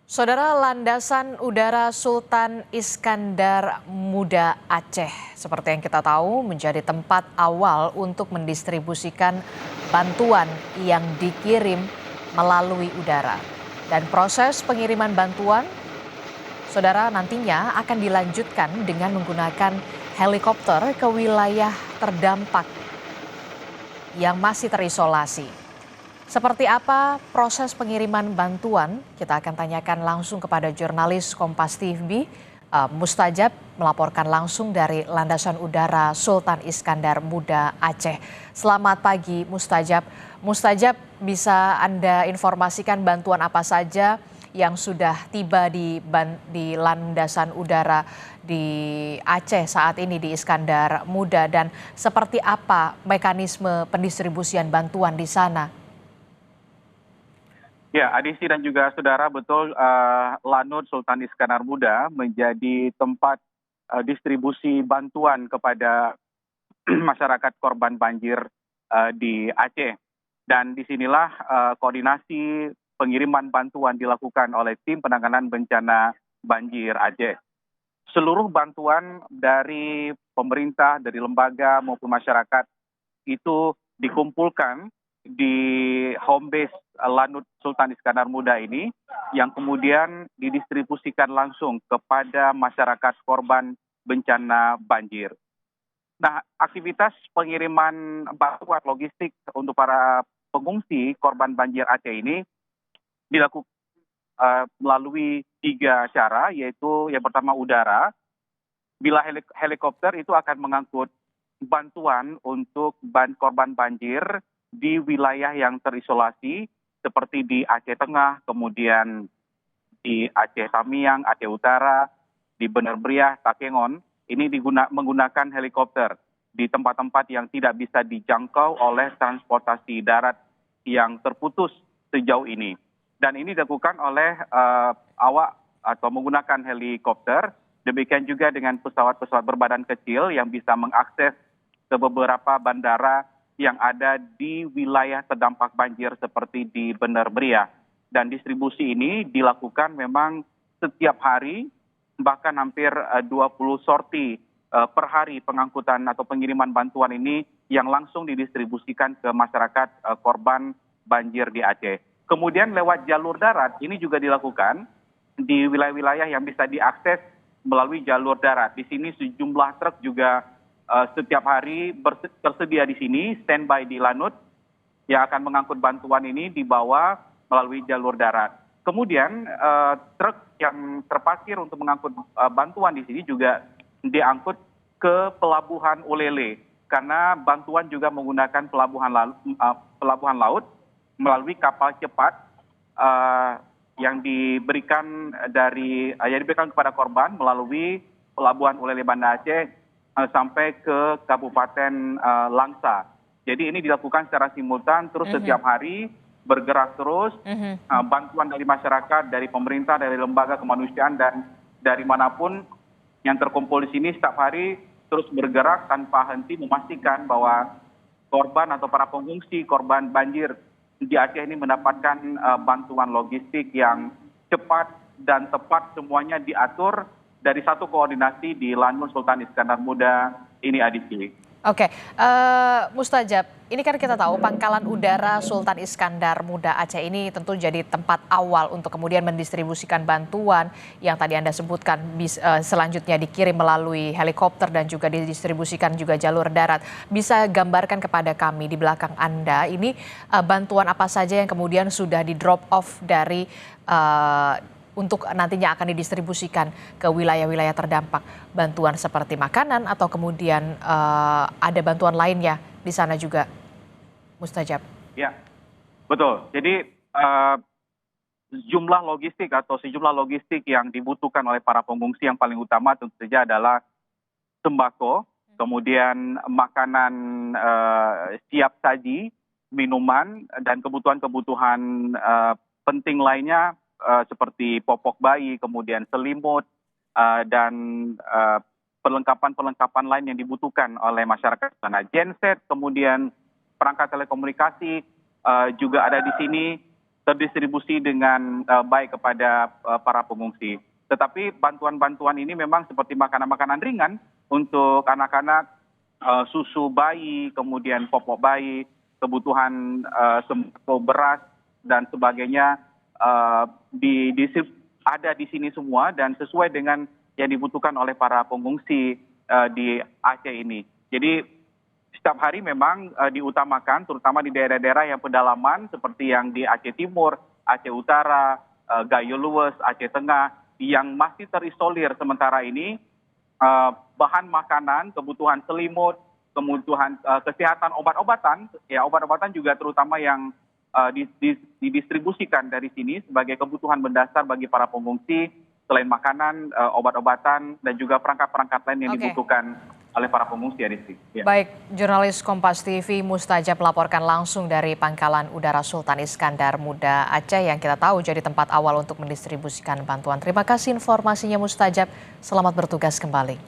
Saudara, landasan udara Sultan Iskandar Muda Aceh, seperti yang kita tahu, menjadi tempat awal untuk mendistribusikan bantuan yang dikirim melalui udara. Dan proses pengiriman bantuan, saudara, nantinya akan dilanjutkan dengan menggunakan helikopter ke wilayah terdampak yang masih terisolasi. Seperti apa proses pengiriman bantuan? Kita akan tanyakan langsung kepada jurnalis Kompas TV, Mustajab, melaporkan langsung dari Landasan Udara Sultan Iskandar Muda Aceh. Selamat pagi, Mustajab. Mustajab, bisa Anda informasikan bantuan apa saja yang sudah tiba di Landasan Udara di Aceh saat ini di Iskandar Muda, dan seperti apa mekanisme pendistribusian bantuan di sana? Ya, Adisti dan juga saudara, betul, Lanut Sultan Iskandar Muda menjadi tempat distribusi bantuan kepada masyarakat korban banjir di Aceh. Dan disinilah koordinasi pengiriman bantuan dilakukan oleh tim penanganan bencana banjir Aceh. Seluruh bantuan dari pemerintah, dari lembaga maupun masyarakat itu dikumpulkan di home base Lanut Sultan Iskandar Muda ini, yang kemudian didistribusikan langsung kepada masyarakat korban bencana banjir. Nah, aktivitas pengiriman bantuan logistik untuk para pengungsi korban banjir Aceh ini dilakukan melalui 3 cara, yaitu yang pertama udara. Bila helikopter itu akan mengangkut bantuan untuk korban banjir di wilayah yang terisolasi seperti di Aceh Tengah, kemudian di Aceh Tamiang, Aceh Utara, di Bener Meriah, Takengon. Ini menggunakan helikopter di tempat-tempat yang tidak bisa dijangkau oleh transportasi darat yang terputus sejauh ini. Dan ini dilakukan oleh awak atau menggunakan helikopter. Demikian juga dengan pesawat-pesawat berbadan kecil yang bisa mengakses ke beberapa bandara yang ada di wilayah terdampak banjir seperti di Bener Meriah. Dan distribusi ini dilakukan memang setiap hari, bahkan hampir 20 sorti per hari pengangkutan atau pengiriman bantuan ini yang langsung didistribusikan ke masyarakat korban banjir di Aceh. Kemudian lewat jalur darat ini juga dilakukan di wilayah-wilayah yang bisa diakses melalui jalur darat. Di sini sejumlah truk juga setiap hari tersedia di sini, standby di Lanut, yang akan mengangkut bantuan ini dibawa melalui jalur darat. Kemudian truk yang terparkir untuk mengangkut bantuan di sini juga diangkut ke Pelabuhan Ulele, karena bantuan juga menggunakan pelabuhan laut melalui kapal cepat yang diberikan kepada korban melalui Pelabuhan Ulele Banda Aceh sampai ke Kabupaten Langsa. Jadi ini dilakukan secara simultan, terus setiap hari bergerak terus, bantuan dari masyarakat, dari pemerintah, dari lembaga kemanusiaan, dan dari manapun yang terkumpul di sini setiap hari terus bergerak tanpa henti, memastikan bahwa korban atau para pengungsi korban banjir di Aceh ini mendapatkan bantuan logistik yang cepat dan tepat, semuanya diatur dari satu koordinasi di Lanut Sultan Iskandar Muda ini, Adisti. Oke, Mustajab, ini kan kita tahu Pangkalan Udara Sultan Iskandar Muda Aceh ini tentu jadi tempat awal untuk kemudian mendistribusikan bantuan yang tadi Anda sebutkan, selanjutnya dikirim melalui helikopter dan juga didistribusikan juga jalur darat. Bisa gambarkan kepada kami di belakang Anda ini bantuan apa saja yang kemudian sudah di drop off dari untuk nantinya akan didistribusikan ke wilayah-wilayah terdampak, bantuan seperti makanan atau kemudian ada bantuan lainnya di sana juga, Mustajab? Ya, betul. Jadi jumlah logistik yang dibutuhkan oleh para pengungsi yang paling utama tentu saja adalah sembako, kemudian makanan siap saji, minuman, dan kebutuhan-kebutuhan penting lainnya seperti popok bayi, kemudian selimut, dan perlengkapan-perlengkapan lain yang dibutuhkan oleh masyarakat sana. Genset, kemudian perangkat telekomunikasi juga ada di sini, terdistribusi dengan baik kepada para pengungsi. Tetapi bantuan-bantuan ini memang seperti makanan-makanan ringan untuk anak-anak, susu bayi, kemudian popok bayi, kebutuhan sembako beras dan sebagainya ada di sini semua dan sesuai dengan yang dibutuhkan oleh para pengungsi di Aceh ini. Jadi setiap hari memang diutamakan terutama di daerah-daerah yang pedalaman seperti yang di Aceh Timur, Aceh Utara, Gayo Luwes, Aceh Tengah yang masih terisolir sementara ini, bahan makanan, kebutuhan selimut, kebutuhan kesehatan, obat-obatan, ya obat-obatan juga terutama yang didistribusikan dari sini sebagai kebutuhan mendasar bagi para pengungsi selain makanan, obat-obatan dan juga perangkat-perangkat lain yang dibutuhkan oleh para pengungsi ya Rizky. Ya. Baik, jurnalis Kompas TV Mustajab melaporkan langsung dari Pangkalan Udara Sultan Iskandar Muda Aceh yang kita tahu jadi tempat awal untuk mendistribusikan bantuan. Terima kasih informasinya Mustajab, selamat bertugas kembali.